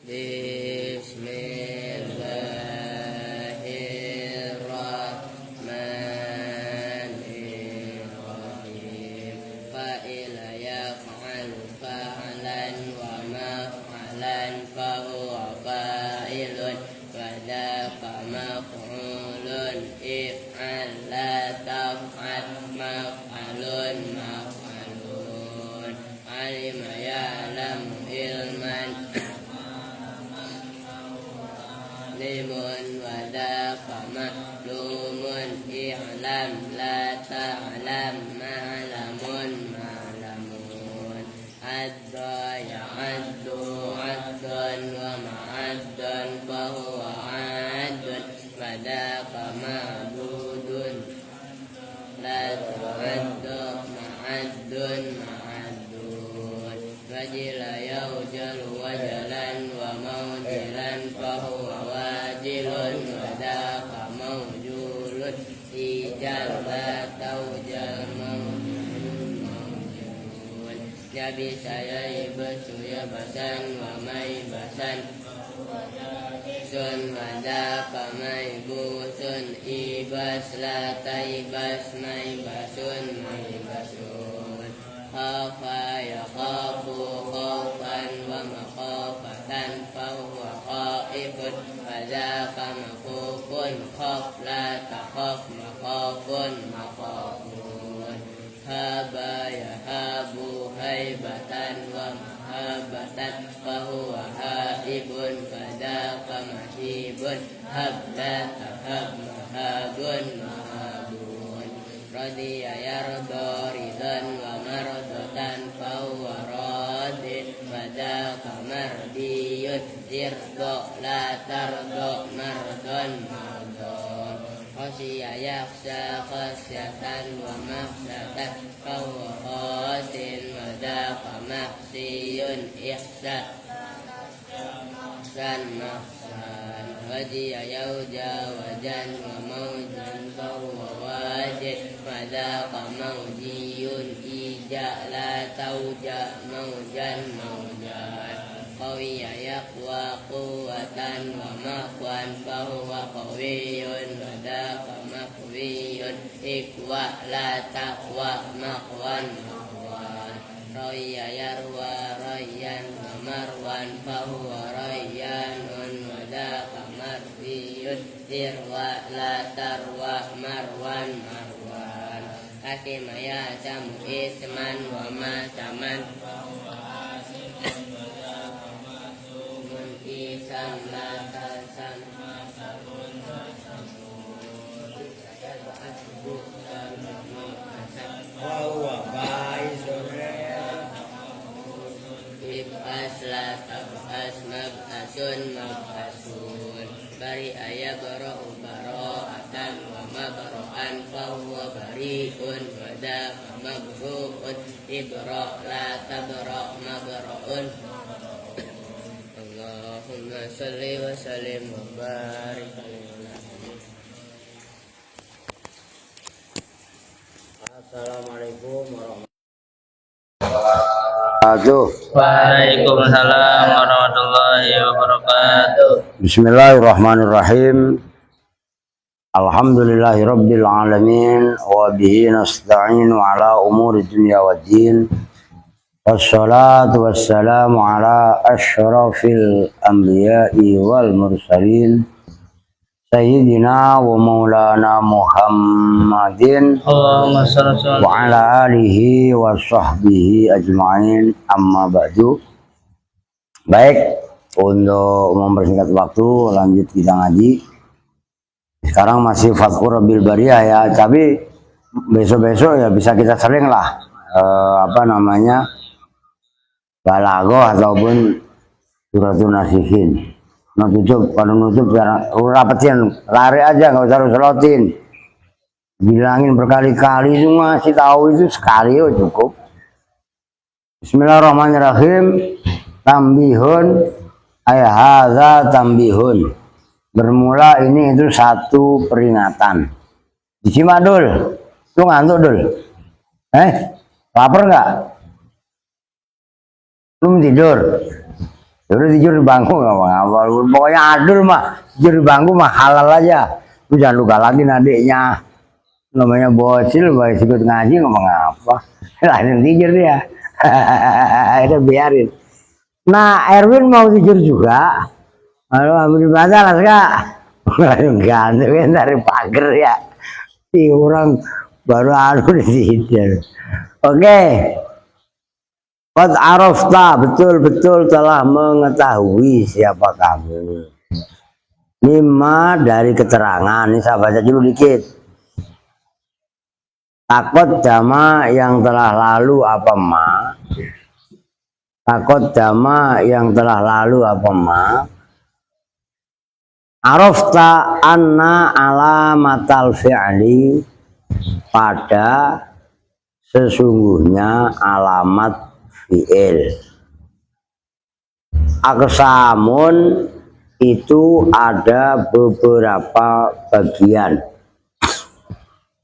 Bismillahirrahmanirrahim. Fa'ila yaf'alu fa'alan wa maf'alan fahuwa fa'ilun wa daka maf'ulun if'al la taf'al maf'alun maf'alun alima ya'lamu ilman limun wadaka ma'lumun i'lam la ta'lam ma'lamun ma'lamun adda ya'addu addun wa ma'addun fahuwa addun wadaka ma'budun la ta'addu ma'addun ma'addun wajila yawjal wajalan wa mawjilan fahuwa wajilun wadaka mawjulun ijal la tawjal mawjulun mawjulun jabisa yaibasu yabasan wa maibasan sun wadaka maibusun ibas la taibas maibasun maibasun khafa yakhafu khawfan wa makhafatan fahuwa khaifun wadaka makhufun khaf la takhaf makhafun makhafun haba yahabu haibatan wa mahabatan fahuwa haibun wadaka mahibun hab la tahab mahabun mahabun radiya yarda ridan wa mardatan fahuwa radin wadaka mardiyun irda la tarda mardon mardon khasya yakhsha khasyatan wa makhsyatan fahuwa khasin wadaka makhsiyun ihsan san mahsan wajia yauja wajan wa maujan fahuwa wajid wadaka maujiyun ija la tauja maujan maujan qawiya yaqwa quwatan wa maqwan fahuwa qawiyun wadaka maqwiyun ikwa la taqwa maqwan maqwan raya yarwa rayan wa marwan fahuwa rayanun wadaka marwiyun irwa la tarwa marwan marwan hakima ya samu isman wa ma saman isam la tasam Wawa baisun ibas la tabas mabhasun mabhasun bari ayabra'u bara'atan wa mabra'an fahuwa bari'un wadaka mabru'un ibra' la tabra' mabra'un Allahumma salli wa sallim wa barik Assalamualaikum warahmatullahi wabarakatuh. Waalaikumsalam warahmatullahi wabarakatuh. Bismillahirrahmanirrahim. Alhamdulillahi rabbil alamin wa bihi nasta'inu ala umuri dunya waddin. Wassalatu wassalamu ala asyrafil anbiya'i wal mursalin Sayyidina wa maulana Muhammadin Allahumma shalli wa ala alihi wa sahbihi ajma'in amma ba'du. Baik, untuk mempersingkat waktu lanjut kita ngaji. Sekarang masih Fathur Rabbil Bariyah ya, tapi besok-besok ya bisa kita sering lah balaghah ataupun suratul nasihin. Nah tutup, kalau nutup rapetin, lari aja nggak usah selotin. Bilangin berkali-kali itu masih tahu itu sekali oh cukup. Bismillahirrahmanirrahim. Tambihun ayhaza tambihun. Bermula ini itu satu peringatan. Disimak dul, lu ngantuk dul? Lapar nggak? Belum tidur? Udah tidur di bangku nggak apa-apa. Pokoknya adul mah tidur di bangku mah halal aja. Lu jangan luka lagi adiknya. Namanya bocil, baru ikut ngaji ngomong apa? Langsung tidur dia. Udah biarin. Nah Erwin mau tidur juga. Lalu ambil masalah kak. Langsung ganteng dari pagar ya. Si orang baru anu tidur. Oke. Qad arafta, betul-betul telah mengetahui siapa kamu. Mimma dari keterangan, ini saya baca dulu dikit. Takut dama yang telah lalu apa ma? Takut dama yang telah lalu apa ma? Arafta anna alamatal fi'li, pada sesungguhnya alamat fi'il. Aksamun itu ada beberapa bagian.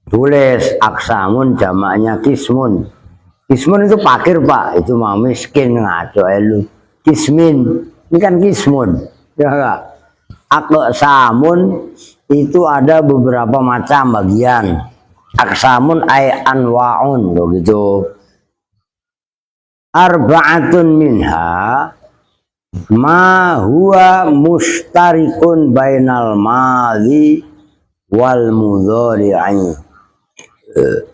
Tulis aksamun jamaknya kismun. Kismun itu pakir pak, itu mah miskin ngaco elu. Kismin, ini kan kismun, ya enggak? Aksamun itu ada beberapa macam bagian. Aksamun ay anwaun, begitu. Arba'atun minha ma huwa mustarikun bainal madhi wal mudhari'i.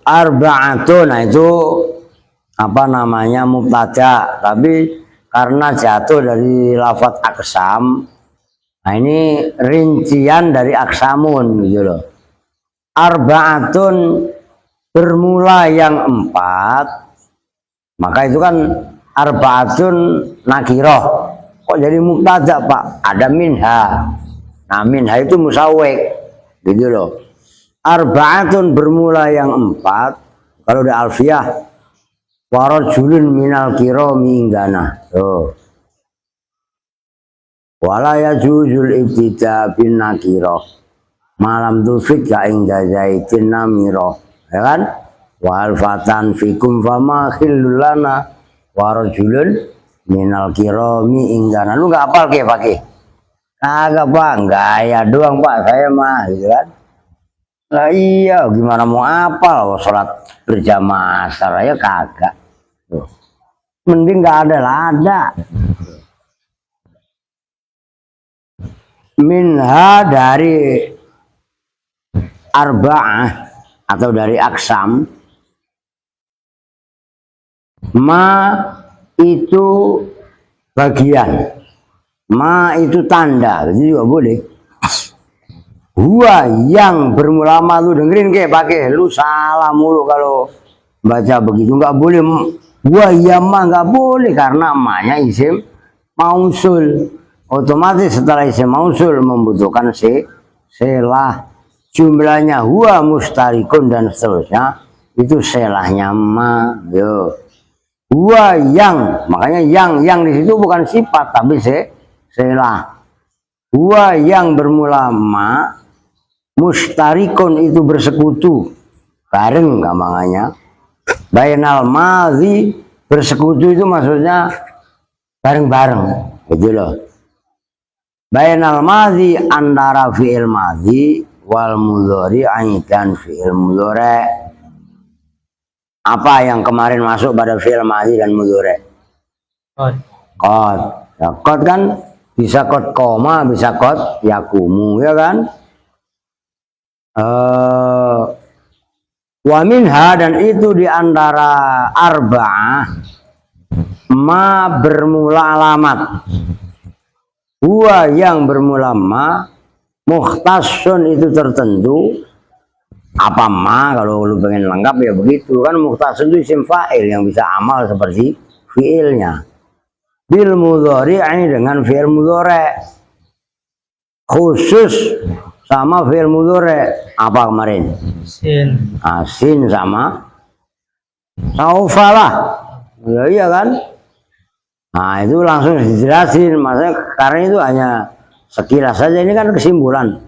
Arba'atun, nah itu apa namanya mubtada, tapi karena jatuh dari lafadz aksam, nah ini rincian dari aksamun gitu loh. Arba'atun bermula yang 4. Maka itu kan arba'atun nakiroh. Kok jadi mubtada pak? Ada minha. Nah minha itu musawwik gitu loh. Arba'atun bermula yang 4. Kalau di alfiyah warajulun minal kirami ingganah. Tuh. Wala yajuzul ibtida bin nakiroh malam tufid ka ing jazaitin namiroh, ya kan? Wal fatan fikum fama khillul lana wa rajulun minal kirami ingdana. Lu enggak hafal ke pakai? Kagak pak, gaya doang pak saya mah gitu kan. Lah iya gimana mau hafal sholat berjamaah saya kagak. Tuh. Mending enggak ada lah ada. Minha dari arba'ah atau dari aksam, ma itu bagian, ma itu tanda, jadi juga boleh. Huwa yang bermula ma, lu dengerin kayak pakai, lu salah mulu kalau baca begitu, nggak boleh. Huwa yang ma nggak boleh karena ma-nya isim mausul, otomatis setelah isim mausul membutuhkan selah. Jumlahnya huwa mustarikun dan seterusnya itu selahnya ma. Yo. Huwa yang, makanya yang di situ bukan sifat tapi selah. Huwa yang bermula ma, mustarikun itu bersekutu bareng gampangnya. Bainal madhi, bersekutu itu maksudnya bareng-bareng gitu loh. Bainal madhi antara fi'il madhi wal mudhari dan fi'il mudhari. Apa yang kemarin masuk pada fi'il madhi dan mudhari? Qad. Ya, qad kan bisa qad koma, bisa qad yakumu, ya kan? Wa minha, dan itu diantara arba'ah ma bermula alamat. Huwa yang bermula ma, mukhtasun itu tertentu. Apa ma, kalau lu pengen lengkap ya begitu kan. Mukhtasun itu isim fa'il yang bisa amal seperti fi'ilnya. Bil mudhari'i dengan fi'il mudhari'. Khusus sama fi'il mudhari'. Apa kemarin? Sin. Sin sama saufa lah. Ya, iya kan? Nah itu langsung dijelasin, maksudnya karena itu hanya sekilas saja, ini kan kesimpulan.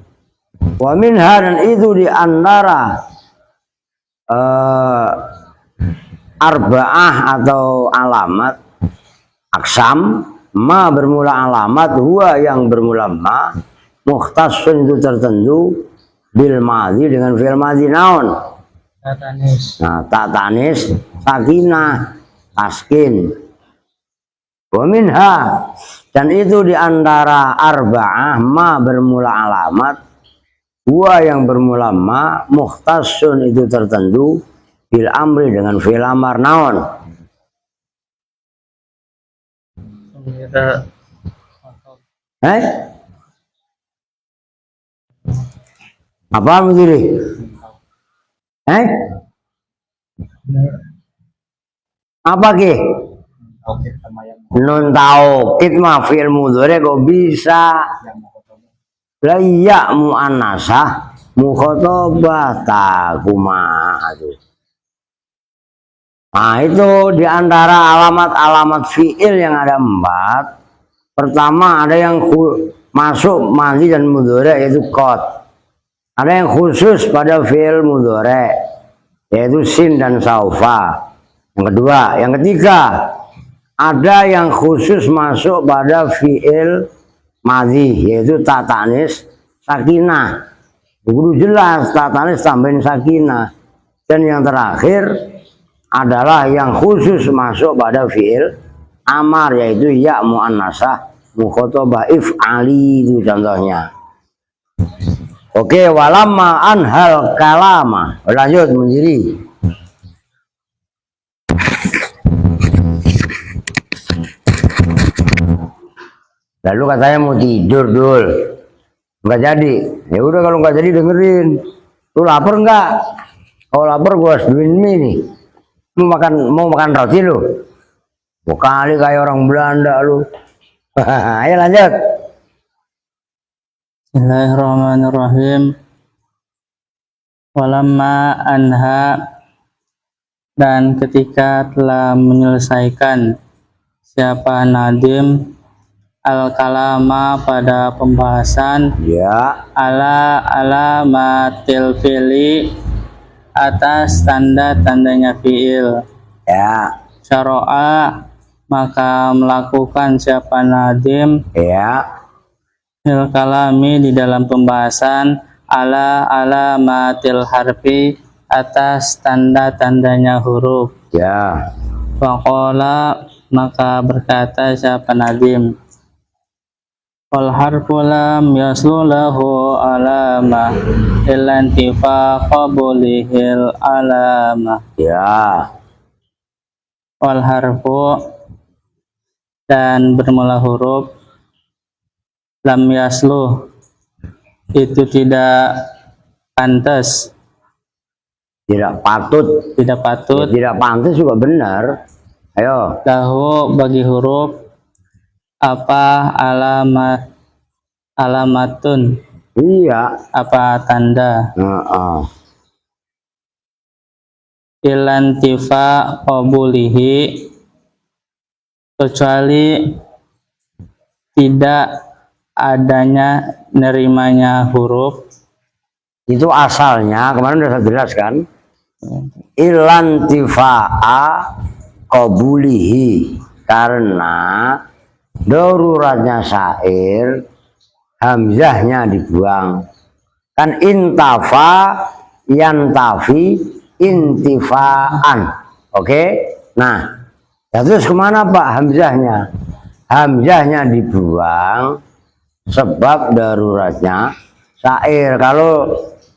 Wa minha, dan itu di antara arba'ah atau alamat aksam, ma bermula alamat, huwa yang bermula ma, mukhtasun itu tertentu, bil madhi dengan fi'il madhi naon. Tatanis. Nah, tak tanis, sakinah, taskin. Wa minha, dan itu diantara arba'ah ma bermula alamat, huwa yang bermula ma, mukhtasun itu tertentu, bil amri dengan fi'il amar naon. Apa begini? Apa ki? Nun taukid mah fi'il mudhari kok bisa. La iya muannasah mukhatabah takumaha tuh. Nah itu diantara alamat-alamat fi'il yang ada 4. Pertama ada yang masuk madhi dan mudhari yaitu qad. Ada yang khusus pada fi'il mudhari yaitu sin dan saufa. Yang kedua, yang ketiga ada yang khusus masuk pada fi'il madhi yaitu tak tanis sakinah. Kudu jelas tak tanis tambahin sakinah. Dan yang terakhir adalah yang khusus masuk pada fi'il amar yaitu ya muannasah mukhatabah if'ali itu contohnya. Oke, walamma anhal kalama. Lanjut menjadi. Lalu katanya mau tidur dul, nggak jadi. Ya udah kalau nggak jadi dengerin. Lu lapar nggak? Kalau lapar gua seduin mie nih. Mau makan roti lu? Kali kayak orang Belanda lu. Ayo lanjut. Bismillahirrahmanirrahim. Walamma anha, dan ketika telah menyelesaikan siapa nadim al-kalama pada pembahasan Ya. ala alamatil fi'li atas tanda-tandanya fi'il. Ya. Syara'a, maka melakukan siapa nadim Ya. fil kalami di dalam pembahasan ala alamatil harfi atas tanda-tandanya huruf. Ya. Faqala, maka berkata siapa nadim, wal harfu lam yaslu lahu alama illa intifaqa bulihil alama. Ya. Wal harfu, dan bermula huruf, lam yaslu itu tidak pantas, Tidak patut. tidak patut, Ya, tidak pantas juga benar. Ayo. lahu bagi huruf apa alamatun, Iya. apa tanda, ilantifa qabulihi, kecuali tidak adanya nerimanya huruf. Itu asalnya kemarin sudah saya jelaskan. Ilantifa'a qabulihi, karena daruratnya syair hamzahnya dibuang. Kan intafa yantafi intifaan. Oke. Nah, ya terus kemana Pak hamzahnya? Hamzahnya dibuang sebab daruratnya syair. Kalau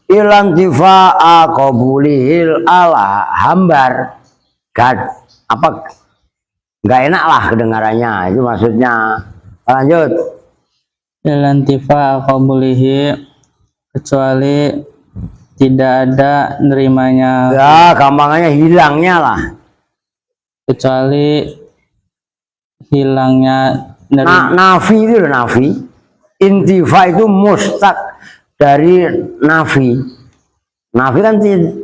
ilantifa'a qabulihil ala hambar, nggak enak lah kedengarannya, itu maksudnya. Lanjut. Ilantifa qabulihi, kecuali tidak ada nerimanya, Ya, gampangannya hilangnya lah. kecuali hilangnya Nafi itu loh, nafi. Intifa itu mustaq dari nafi. Nafi kan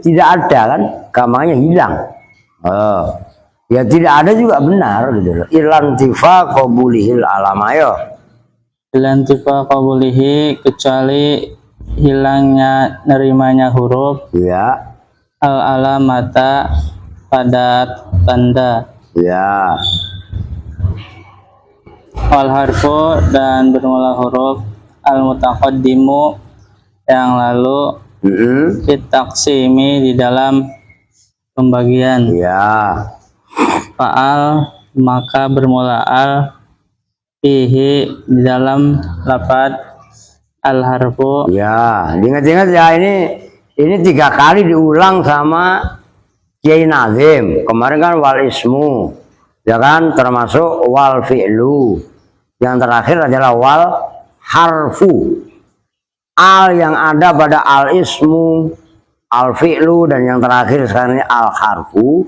tidak ada kan, gampangannya hilang. Ya tidak ada juga benar gitu loh. Ilantifa qabulihil alamayo. ilantifa qabulihi, kecuali hilangnya nerimanya huruf Ya. al alamata pada tanda. Ya. wal harfu dan bermula huruf al mutaqaddimu yang lalu fit taqsimi di dalam pembagian. Ya. Fa'al maka bermula al fihi di dalam lafaz al harfu. Ya, ingat-ingat ya, ini 3 kali diulang sama Kiai Nazim. Kemarin kan wal ismu, ya kan, termasuk wal fi'lu. Yang terakhir adalah wal harfu. Al yang ada pada al ismu, al fi'lu, dan yang terakhir sekarang ini al harfu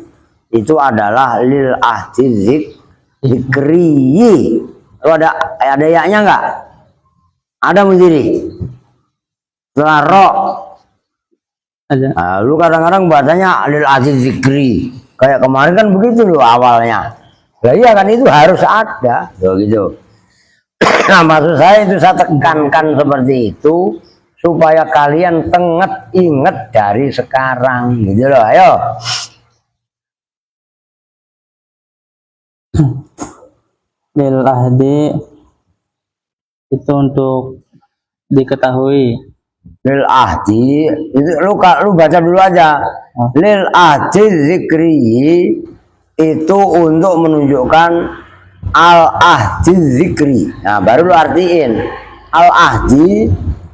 itu adalah lil ahdi zikri. Itu ada ya-nya enggak? Ada mendiri. Setelah ro. Ada. Nah, lu kadang-kadang bacanya lil ahdi zikri. Kayak kemarin kan begitu loh awalnya. Ya iya kan, itu harus ada. Gitu. Nah, maksud saya itu saya tekankan seperti itu supaya kalian inget dari sekarang gitu loh. Ayo. Lil ahdi itu untuk diketahui. Lil ahdi itu lu baca dulu aja. Lil ahdi zikri itu untuk menunjukkan al ahdi zikri. Nah, baru lu artiin. Al ahdi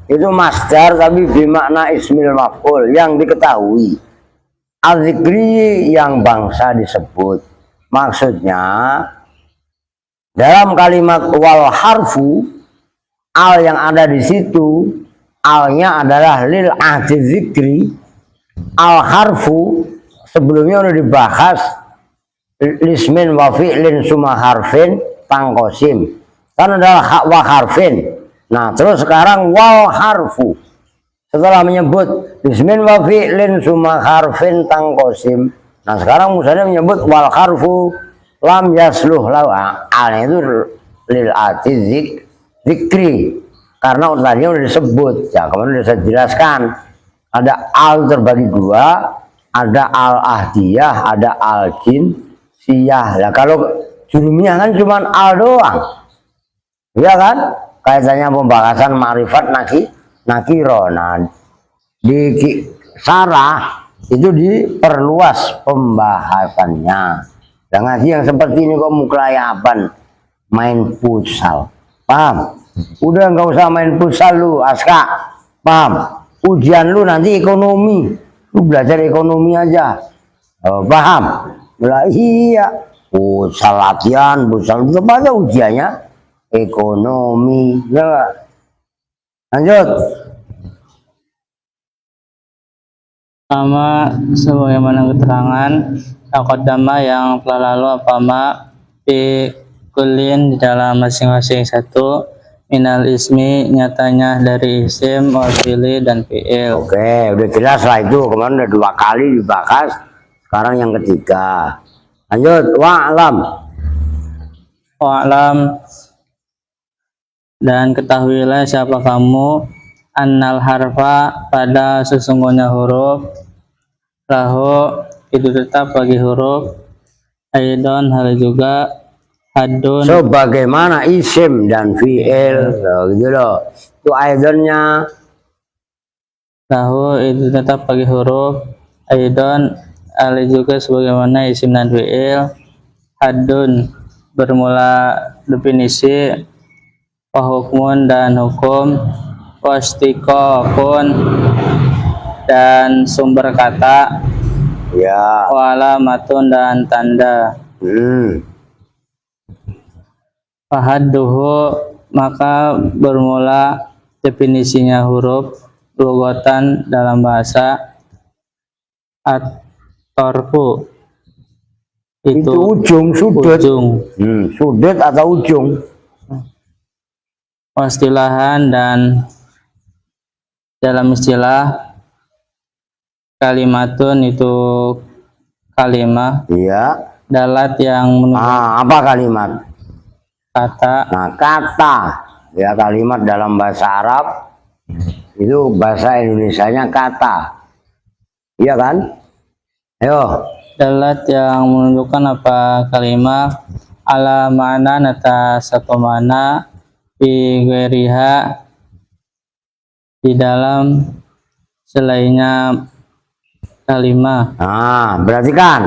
itu masdar tapi bermakna ismil maf'ul yang diketahui. Al zikri yang bangsa disebut. Maksudnya dalam kalimat wal harfu, al yang ada di situ, alnya adalah lil ahdi zikri. Al harfu sebelumnya udah dibahas lismin wa fi'lin summa harfin tangkosim, kan adalah hak wa harfin. Nah, terus sekarang wal harfu setelah menyebut lismin wa fi'lin summa harfin tangkosim. Nah, sekarang musanya menyebut wal harfu lam yasluh lawa, al itu lil ati zikri karena tadi udah disebut ya. Kemudian saya jelaskan ada al terbagi 2, ada al ahdiyah, ada al jinsiyah. Nah, kalau jurumiyah kan cuma al doang, ya kan, kaitannya pembahasan ma'rifat nakiro. Nah, di sarah itu diperluas pembahasannya. Dan ngaji yang seperti ini kok mukelayaban main futsal, paham? Udah nggak usah main futsal lu, Aska, paham? Ujian lu nanti ekonomi, lu belajar ekonomi aja, paham? Lah iya, futsal latihan, futsal tetap aja ujiannya ekonomi, ya. Lanjut. Sama sebagaimana keterangan taqaddama yang telah lalu apama fi kullin di dalam masing-masing satu minal ismi nyatanya dari isim wal fi'li dan fi'il. Oke, udah jelas lah itu. Kemarin udah 2 kali dibahas, sekarang yang ketiga. Lanjut. Wa'lam dan ketahuilah siapa kamu annal harfa pada sesungguhnya huruf lahu itu tetap bagi huruf aidon hal juga hadun sebagaimana isim dan fi'il gitu loh. Itu aidonnya lahu itu tetap bagi huruf aidon hal juga sebagaimana isim dan fi'il hadun bermula definisi wahukmun dan hukum wastiqaqun dan sumber kata ya, walamatun dan tanda. Fahadduhu maka bermula definisinya huruf lugatan dalam bahasa at-tarfu itu ujung sudut. Sudut atau ujung. Wastilahan dan dalam istilah kalimatun itu kalimah. Iya. Dalat yang menunjukkan apa kalimat? Kata. Nah, kata ya, kalimat dalam bahasa Arab itu bahasa Indonesianya kata, iya kan? Ayo. Dalat yang menunjukkan apa kalimat ala mana nata satu mana fi ghairiha di dalam selainnya kalimat. Nah, berarti kan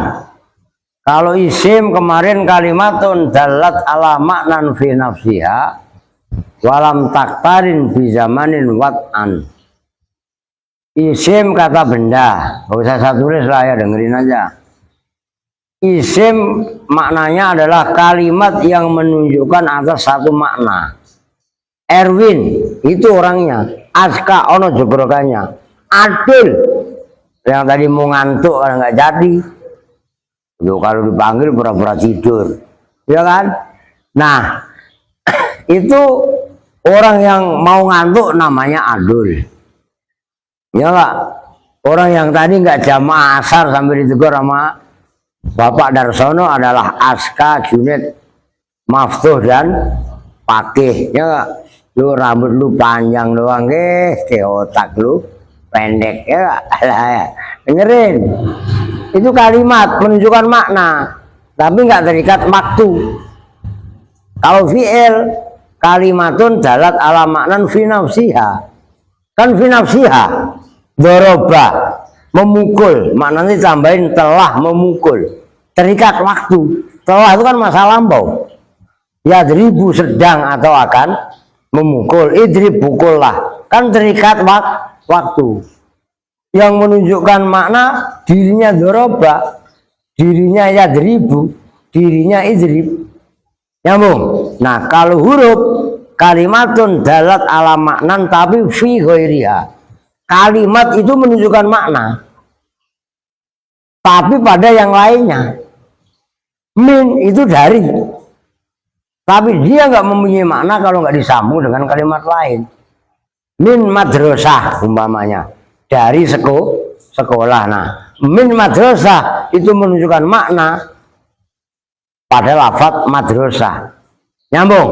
kalau isim kemarin kalimatun dalat ala maknan fi nafsiha walam taktarin fi zamanin wat'an. Isim kata benda, gak usah saya tulis lah ya, dengerin aja. Isim maknanya adalah kalimat yang menunjukkan atas satu makna. Erwin itu orangnya, Aska ono jebrokannya, Adil yang tadi mau ngantuk kalau nggak jadi, yo kalau dipanggil pura-pura tidur, ya kan? Nah itu orang yang mau ngantuk namanya Adul. Ya enggak, orang yang tadi nggak jamaah asar sampai ditegur sama Bapak Darsono adalah Aska, Junet, Maftuh dan Pakih. Ya enggak, lu rambut lu panjang doang, otak lu pendek, ya enggak? Dengerin, itu kalimat menunjukkan makna, tapi nggak terikat waktu. Kalau fi'il kalimatun dalat ala maknan fi nafsiha, kan fi nafsiha. Doroba memukul, maknanya tambahin telah memukul, terikat waktu. Telah itu kan masa lampau. Ya dribu sedang atau akan memukul, idrib pukullah, kan terikat waktu. Yang menunjukkan makna dirinya doroba, dirinya ya dribu, dirinya idrib. Nyambung. Nah kalau huruf kalimatun dalat ala maknan tapi fi ghairiha, kalimat itu menunjukkan makna tapi pada yang lainnya. Min itu dari, tapi dia nggak mempunyai makna kalau nggak disambung dengan kalimat lain. Min madrasah umpamanya, dari sekolah. Nah min madrasah itu menunjukkan makna pada lafaz madrasah. Nyambung.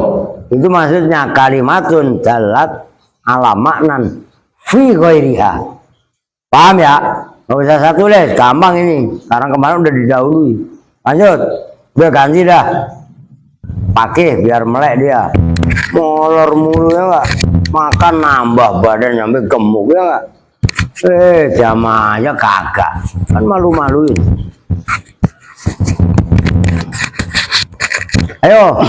Itu maksudnya kalimatun dalat ala maknan fi ghairiha. Paham ya? Nggak usah saya tulis, gampang ini. Sekarang kemarin udah didahului. Lanjut, udah ganti dah. Pakai biar melek dia. Molor mulu ya nggak? Makan nambah badan sampai gemuk ya nggak? Jamaahnya kagak. Kan malu-maluin. Ayo.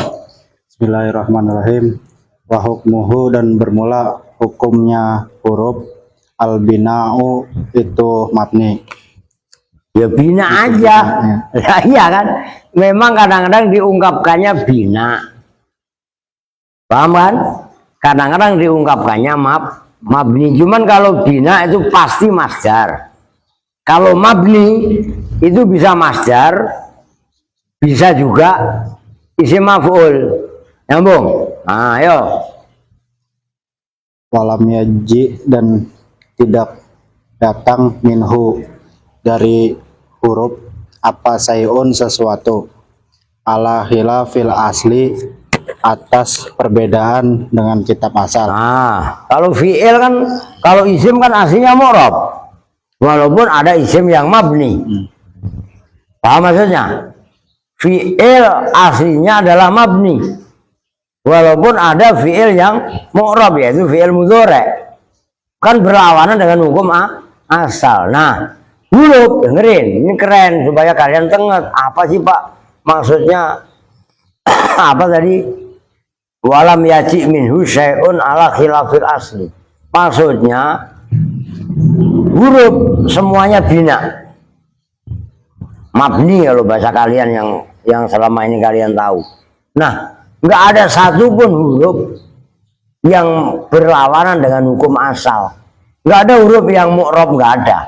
Bismillahirrahmanirrahim. Wa hukmuhu, dan bermula hukumnya huruf al-bina'u itu mabni. Ya bina aja. Ya, iya kan? Memang kadang-kadang diungkapkannya bina. Paham kan? Kadang-kadang diungkapkannya mabni. Cuman kalau bina itu pasti masdar. Kalau mabni itu bisa masdar, bisa juga isim maf'ul. Nyambung. Nah, ayo. Walam yaji, dan tidak datang minhu dari huruf apa sayun sesuatu, ala khilafil asli, atas perbedaan dengan kitab asal. Nah, kalau fi'il kan, kalau isim kan aslinya mu'rab, walaupun ada isim yang mabni. Paham maksudnya? Fi'il aslinya adalah mabni, walaupun ada fi'il yang mu'rab, yaitu fi'il mudhari', kan berlawanan dengan hukum asal. Nah, huruf, dengerin, ini keren supaya kalian tenget. Apa sih Pak maksudnya? Apa tadi? Walam yaji minhu syai'un ala khilafil asli. Maksudnya huruf semuanya bina, mabni kalau bahasa kalian yang selama ini kalian tahu. Nah, nggak ada satupun huruf yang berlawanan dengan hukum asal. Nggak ada huruf yang mu'rab, nggak ada.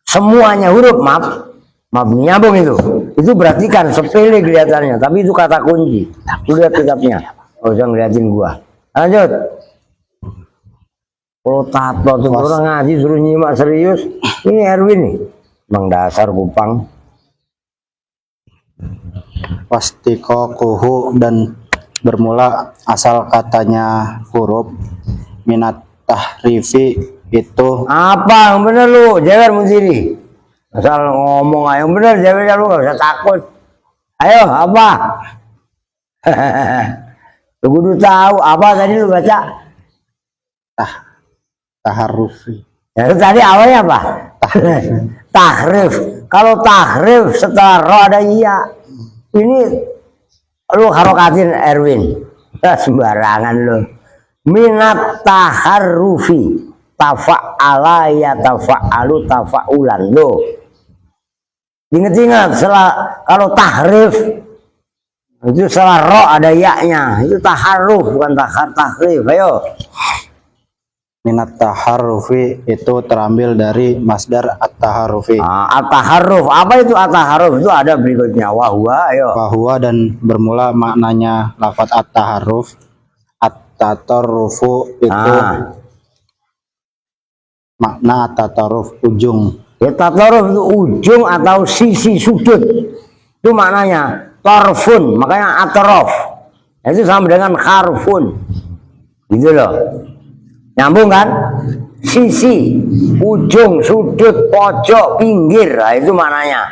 Semuanya huruf mabni. Nyambung itu. Itu berarti kan sepele kelihatannya, tapi itu kata kunci. Lu lihat kitabnya. Oh, usah ngeliatin gua. Lanjut. Oh, tato tuh orang ngaji suruh nyimak serius. Ini Erwin nih. Bang dasar kupang. Wastiqoquhu, dan bermula asal katanya huruf minat tahrifi itu Apa yang bener lu? Jewer Mundiri. Asal ngomong ayo bener, jewer lu gak usah takut. Ayo apa? Lu kudu tahu apa tadi lu baca? Taharufi. Ya, itu tadi awalnya apa? Tahrif. Kalau tahrif setelah ro ada iya. Ini lu harokatin Erwin. Sembarangan lu. Minat taharrufi. Tafa'ala ya tafa'alu tafa'ulan lo. Ingat-ingat kalau tahrif itu setelah ro ada ya-nya, itu taharruf bukan tahrif. Ayo. Minat taharufi itu terambil dari masdar at-taharufi. At-taharruf. Apa itu at-taharruf? Itu ada berikutnya. Wahwa, ayo. Bahwa dan bermula maknanya lafadz at-taharruf. At-tatarrufu itu makna at-tatarruf ujung. Ya, tatarruf itu ujung atau sisi sudut. Itu maknanya tarfun, makanya atrof. Itu sama dengan harfun. Gitu loh. Nyambung kan? Sisi, ujung, sudut, pojok, pinggir. Nah, itu maknanya.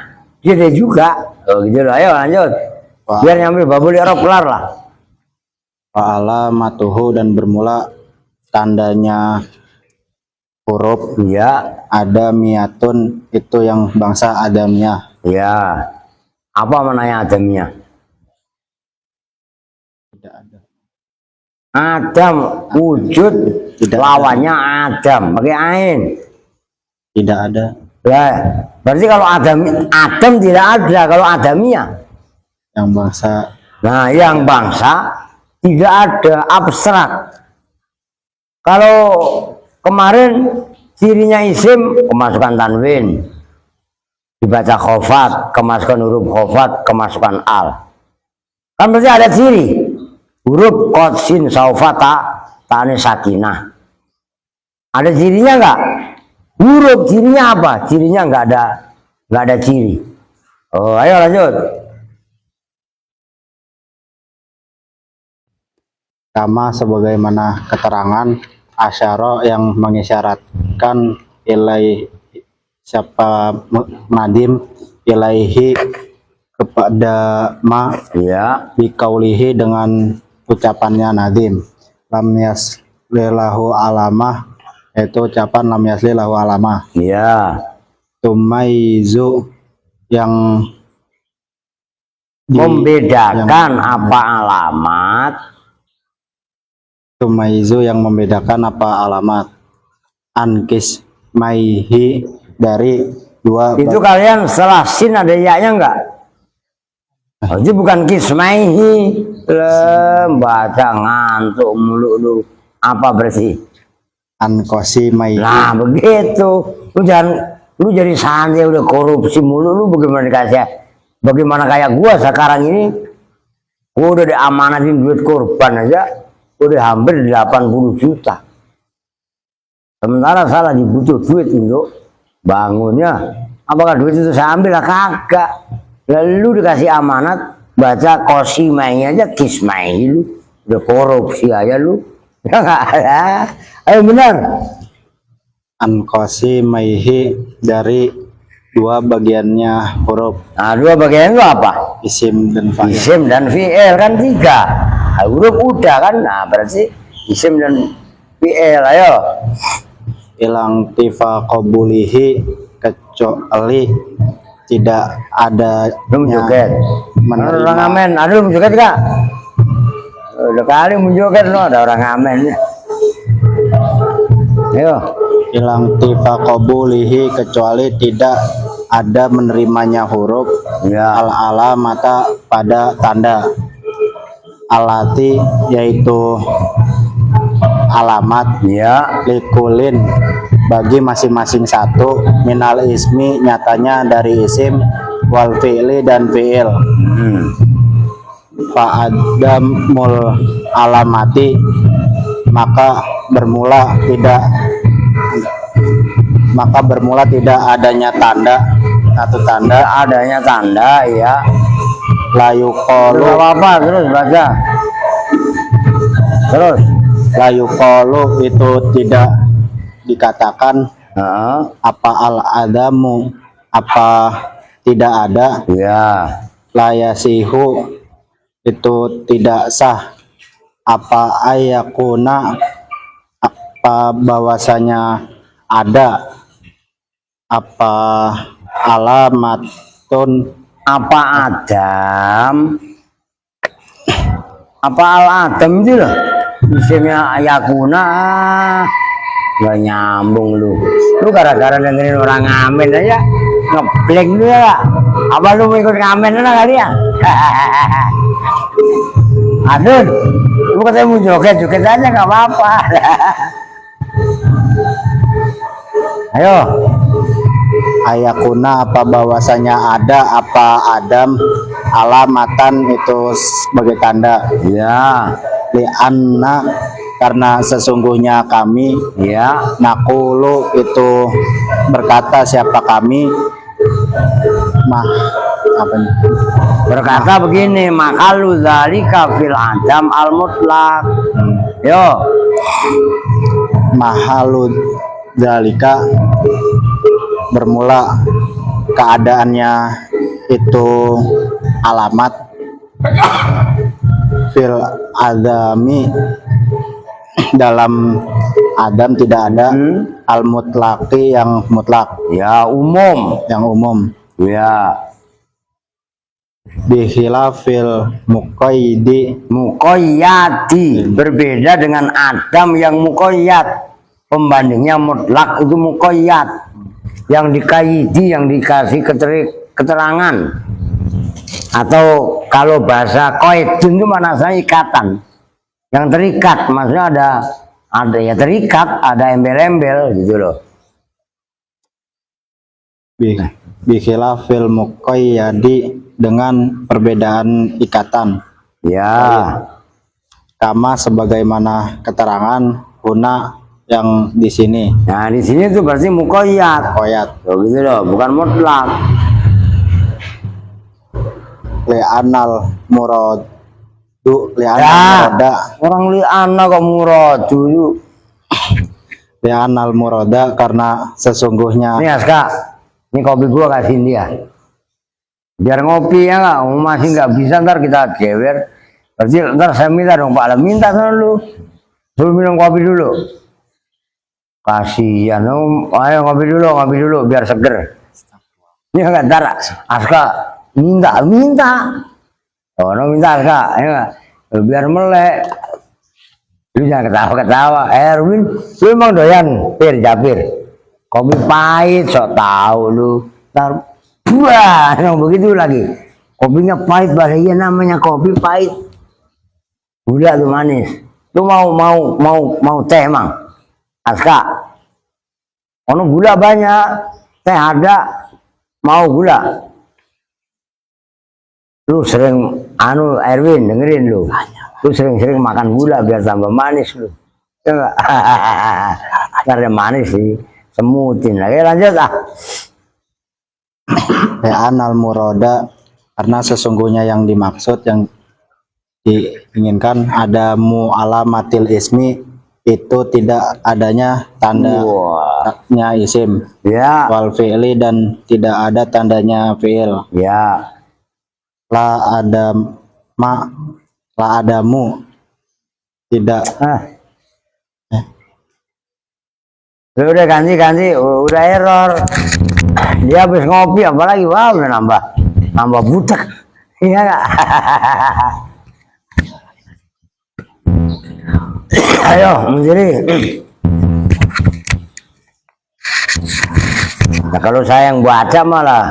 Jadi juga. Oh, gitu loh. Ayo lanjut. Biar nyambil babul i'rab kelar lah. Alamatuhu dan bermula tandanya huruf Ya, adamiyatun itu yang bangsa adamiyah. ya. Apa maknanya adamnya? Tidak ada. Adam wujud, Tidak lawannya Adam pakai ain. Tidak ada. Lah, berarti kalau Adam tidak ada kalau adamnya. Yang bangsa Nah, yang bangsa tidak ada, abstrak. Kalau kemarin cirinya isim kemasukan tanwin, dibaca khofat, kemasukan huruf khofat, kemasukan al. Kan berarti ada ciri. Huruf qadsin saufata tane sakinah. Ada cirinya enggak? Huruf cirinya apa? Cirinya enggak ada ciri. Oh, ayo lanjut. kama sebagaimana keterangan asyara yang mengisyaratkan ilai siapa nadim ilaihi kepada ma Ya, bikaulihi dengan ucapannya nadim lam yaslilahu alamah, yaitu ucapan lam yaslilahu alamah. ya. Tumaizu yang Membedakan apa alamat? Tumaizu yang membedakan apa alamat. Ankis maihi dari dua. Itu kalian setelah sin ada ya-nya enggak? Oh, itu bukan kismaihi. Baca ngantuk mulu lu. Apa berarti? Ankosi maihi. Nah, begitu. Lu jadi santai udah korupsi mulu lu bagaimana kayak gua sekarang ini. Gua udah diamanatin duit korban aja udah hampir 80 juta. Sementara salah dibutuh duit untuk bangunnya. Apakah duit itu saya ambil? Lah kagak. Lalu dikasih amanat baca kosimai aja kismai lu. Udah korupsi aja lu. Ya enggak ada. Ayo benar. Ankosi maihi dari dua bagiannya huruf. Nah, dua bagian itu apa? Isim dan fa'il. Isim dan fi'il kan tiga. Nah, huruf udah kan? Nah, berarti isim dan fi'il. Ayo. Ilang tifa qabulihi kecuali tidak ada Belum joget. menerima. Orang amen. Ada belum joget kak? Udah kali mau joget lo, ada orang amen. Ayo. Ilang tifa qabulihi kecuali tidak ada menerimanya huruf Ya. al alamata pada tanda alati yaitu alamat Ya. likulin bagi masing-masing satu minal ismi nyatanya dari isim wal fi'li dan fi'il. Fa'adamul alamati maka bermula tidak adanya tanda atau tanda Adanya tanda ya. layu Terus kolu apa? Terus baca. Terus. layu kolu itu tidak dikatakan Heeh. apa al adamu apa tidak ada Ya. layasihu itu tidak sah. Apa ayakuna, apa bahwasanya ada, apa alamatun, Apa Adam, apa al Adam itu loh isimnya Yakuna. Nggak nyambung lu gara-gara dengerin orang ngamen aja ngeblank lu ya. Apa lu mau ikut ngamen lah kali ya? Aduh, lu katanya mau joget-joget aja nggak apa-apa. Ayo, ayakuna apa bahwasanya ada, apa Adam, alamatan itu sebagai tanda, ya, lianna karena sesungguhnya kami, ya, nakulu itu berkata siapa kami, mah apa nih? berkata begini, makalu zalika fil Adam al mutlak. Yo, Mahalud zalika bermula keadaannya itu alamat fil adami dalam Adam tidak ada, al mutlaki yang mutlak, ya umum, yang umum, ya bihilafil muqayyidi mukoyati berbeda dengan Adam yang mukoyat. Pembandingnya mutlak itu mukoyat, yang dikaidi, yang dikasih keterangan. Atau kalau bahasa koidun itu maknanya ikatan, yang terikat, maksudnya ada ya terikat, ada embel-embel gitu loh. bihilafil muqayyadi dengan perbedaan ikatan, Ya, kama sebagaimana keterangan huna yang di sini, nah di sini tuh berarti mukoyat, koyat, loh, gitu loh, bukan mutlak. li'anal muradu, li'anal Ya, murada, orang li'ana kok murad dulu. li'anal murada karena sesungguhnya. Ini Aska, ini kopi gua kasihin dia. Biar ngopi ya nggak, masih nggak bisa ntar kita jewer. Berarti ntar saya minta dong Pak Alam, minta sama lu. Suruh minum kopi dulu. Kasihan, ayo ngopi dulu biar seger. Ini nggak ntar Aska minta. Oh, minta Aska, ya nggak? Biar melek. Lu jangan ketawa-ketawa. Erwin, lu emang doyan Japir. Kopi pahit, sok tahu lu. Ntar buah, yang begitu lagi. Kopinya pahit, bahasa iya namanya kopi pahit. Gula tuh manis. Lu mau teh emang? Aska. Ono gula banyak, teh ada. Mau gula? Lu sering Erwin dengerin lu. Lu sering-sering makan gula biar tambah manis lu. Ya enggak? Karena manis sih, semutin lagi. Lanjut ah. Anal murada karena sesungguhnya yang dimaksud, yang diinginkan, ada mu'alamatil ismi itu tidak adanya tandanya isim, Ya, wal fi'li dan tidak ada tandanya fi'il, ya. la adamu tidak. Udah ganti, udah error. Dia habis ngopi apalagi, wah udah nambah butek. Iya nggak? Ayo menjadi. Nah, kalau saya yang baca malah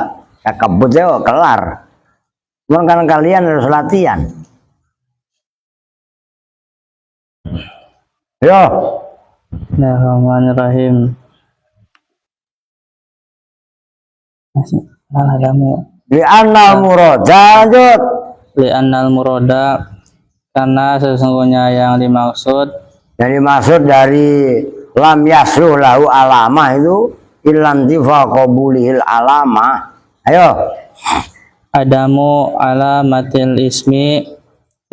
saya kebut ya kelar. Cuman kan kalian harus latihan. Yo. Bismillahirrahmanirrahim. Masih malah kamu. Di anal murad. Lanjut. Li'annal murada karena sesungguhnya yang dimaksud, Yang dimaksud dari lam yasruh lahu alamah itu ilantifa qabulihil alamah. Ayo. adamu alamatil ismi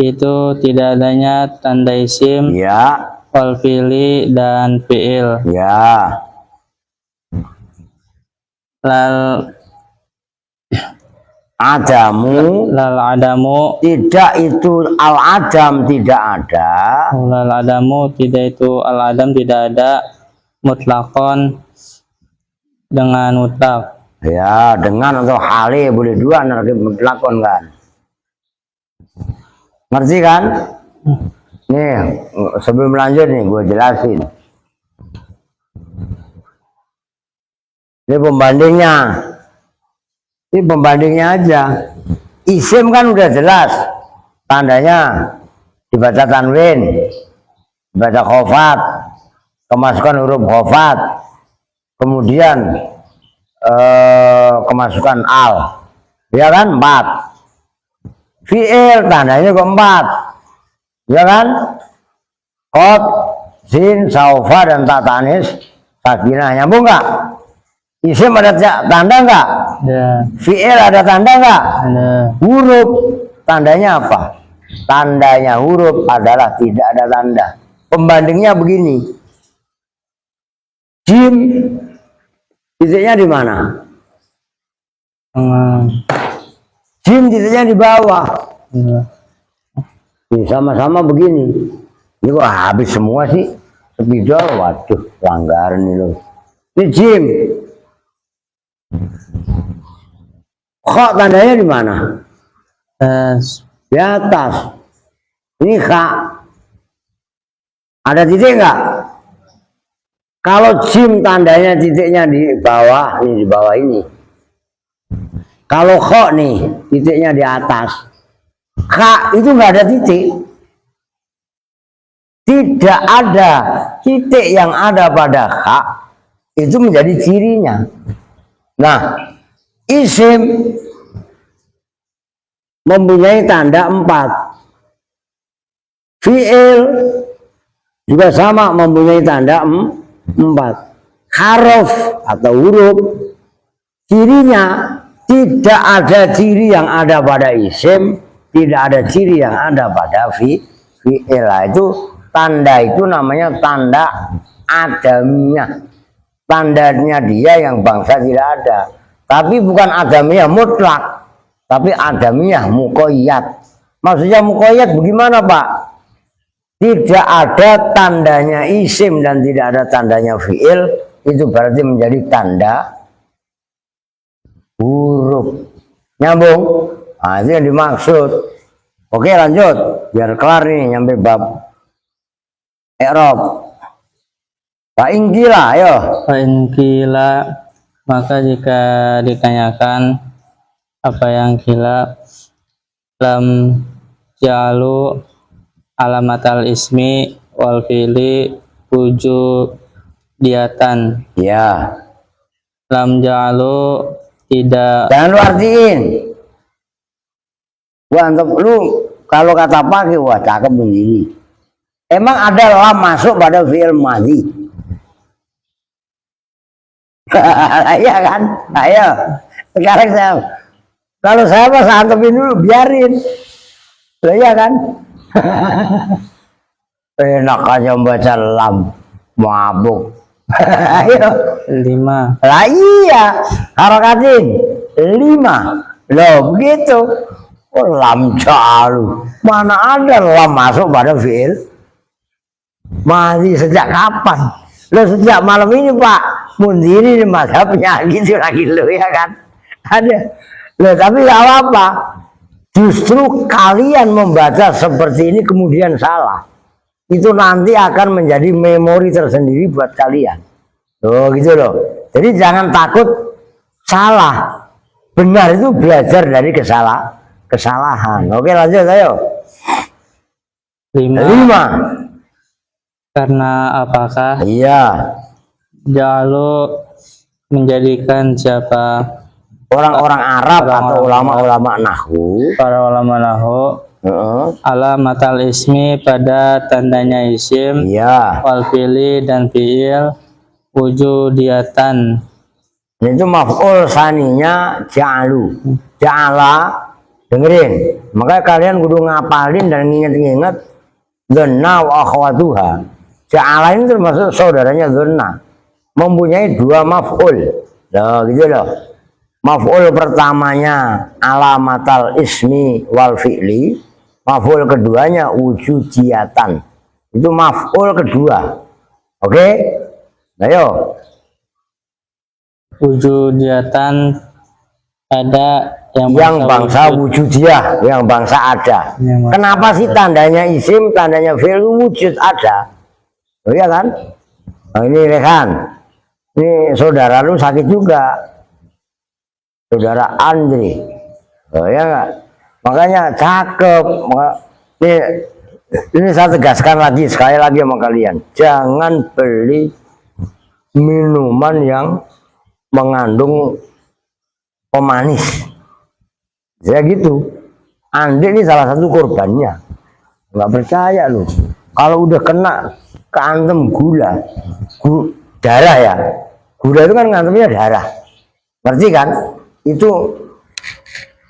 itu tidak adanya tanda isim, Ya, wal fi'li dan fi'il. Adamu, lal adamu, tidak itu al-adam, tidak ada. lal adamu, tidak itu al adam, tidak ada, mutlakon, dengan mutlak. Ya, dengan atau hale boleh dua, nanti mutlakon kan. Ngerti kan? Nih, sebelum lanjut nih, gue jelasin. Ini pembandingnya. Ini pembandingnya aja. Isim kan udah jelas. Tandanya dibaca tanwin, dibaca khofat, kemasukan huruf khofat, kemudian kemasukan al. Ya kan? 4. Fi'il tandanya keempat. Ya kan? Qad, sin, saufa, dan tak tanis sakinah. Nyambung nggak? Isim ada tanda nggak? Ya, Fi'il ada tanda nggak? ada. Huruf tandanya apa? Tandanya huruf adalah tidak ada tanda. Pembandingnya begini. Jim titiknya di mana? Jim titiknya di bawah. Ya. Nih, sama-sama begini. Ini kok habis semua sih? Spidol, waduh, pelanggaran nih loh. Ini Jim. Kok tandanya di mana? Tes. Di atas. Ini kak. Ada titik nggak? Kalau jim tandanya titiknya di bawah, nih di bawah ini. Kalau kok nih titiknya di atas. Kak itu nggak ada titik. Tidak ada titik yang ada pada kak. Itu menjadi cirinya. Nah, isim mempunyai tanda 4. Fi'il juga sama mempunyai tanda 4. Haruf atau huruf cirinya tidak ada ciri yang ada pada isim, tidak ada ciri yang ada pada fi'il. Itu tanda itu namanya tanda adamiyah. Tandanya dia yang bangsa tidak ada. Tapi bukan adamiyah mutlak, tapi adamiyah muqayyad. Maksudnya muqayyad bagaimana, Pak? Tidak ada tandanya isim dan tidak ada tandanya fi'il, itu berarti menjadi tanda huruf. Nyambung? Nah, itu yang dimaksud. Oke, lanjut. Biar kelar nih nyampe bab i'rab. Fa'ingkila, ayo. Fa'ingkila, maka jika ditanyakan apa yang kila, lam ja'alu alamat al ismi wal fi'li wujudiyatan. Ya. Lam ja'alu tidak. Jangan lu artiin. Gua anggap lu kalau kata pakai wah cakep begini. Emang ada lam masuk pada fi'il madhi? Iya kan? Ayo. Sekarang kalau saya mah antepin dulu, biarin. Iya kan? Enak aja membaca lam, mabuk. Ayo. 5. Lah iya, harokatin 5. Loh begitu. Oh, lam jalu. Mana ada lam masuk pada fi'il madhi sejak kapan? Lo sejak malam ini Pak Mundiri di mazhabnya gitu lagi lo ya kan? Ada. Loh tapi gak apa-apa. Justru kalian membaca seperti ini kemudian salah. Itu nanti akan menjadi memori tersendiri buat kalian. Loh gitu loh. Jadi jangan takut salah. Benar itu belajar dari kesalahan. Oke lanjut ayo. 5. Karena apakah Iya. ja'alu menjadikan siapa Orang-orang Arab atau ulama-ulama nahwu. para ulama nahwu alamatal ismi pada tandanya isim, Iya. wal fi'li dan fi'il wujudiyatan. Itu maf'ul saninya ja'alu. Ja'ala, dengerin. Makanya kalian kudu ngapalin dan nginget-nginget dhanna wa akhwatuha. Ja'ala ini termasuk saudaranya dhanna. Mempunyai 2 maf'ul. Loh gitu loh. Maf'ul pertamanya alamatal ismi wal fi'li, maf'ul keduanya wujudiyatan. Itu maf'ul kedua. Oke? Ayo. Wujudiyatan ada Yang bangsa wujudiyah, yang bangsa ada. Kenapa sih tandanya isim, tandanya fi'il wujud ada? Oh iya kan? Nah, ini Rehan. Ini saudara lu sakit juga. Saudara Andri. Oh ya enggak? Makanya cakep. Ini saya tegaskan lagi sekali lagi sama kalian. Jangan beli minuman yang mengandung pemanis. Ya gitu. Andri ini salah satu korbannya. Nggak percaya lu. Kalau udah kena keantem gula, darah ya. Gula itu kan ngantemnya darah. Ngerti kan? Itu